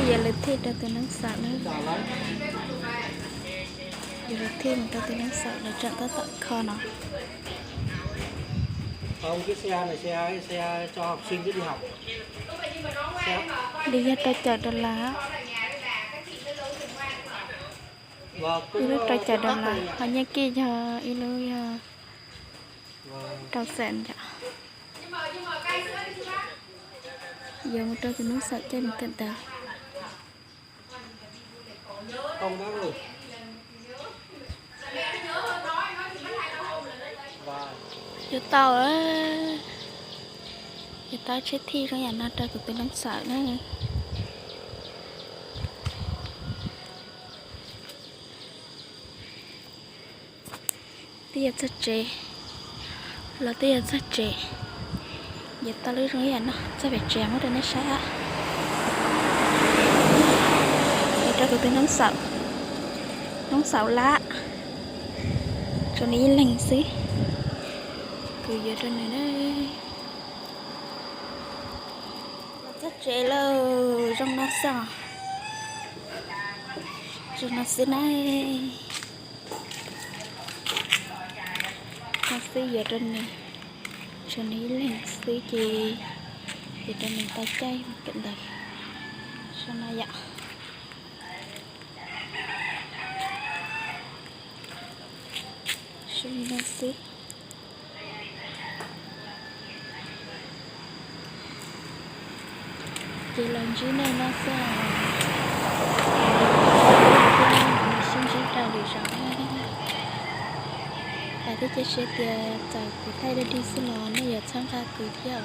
giờ là thi ra từ nắng sợ nữa giờ là thi mình ta từ nắng sợ là trận có tận kho nó không, cái xe này xe cho học sinh đi học xe... đi ra tay chợ Đà Lạt đi ra tay chợ Đà Lạt họ nhớ kia giờ đi lui trâu sẹn chợ giờ một trâu từ nắng sợ chơi mình tận tờ không bác ơi. giờ tàu á giờ tao chết thi rồi nhà nó trâu từ nắng sợ nữa tia rất trẻ là tia rất trẻ giờ tao lấy rồi nó sẽ phải trẻ mất rồi nó sẽ cho tụi tôi nóng sạo lá cho ní lành xí cứ giờ trên này đây rất trẻ lâu trong nó sao trong nó xí này nó xí giờ trên này cho ní lành xí chị giờ trên mình tay chay cận đây sao nó dạ suy nó xí chị làm gì này nó sao xin chỉ trao đi rồi tại thế chơi xe tiền tại của thay đi xin nó bây giờ tham gia cử theo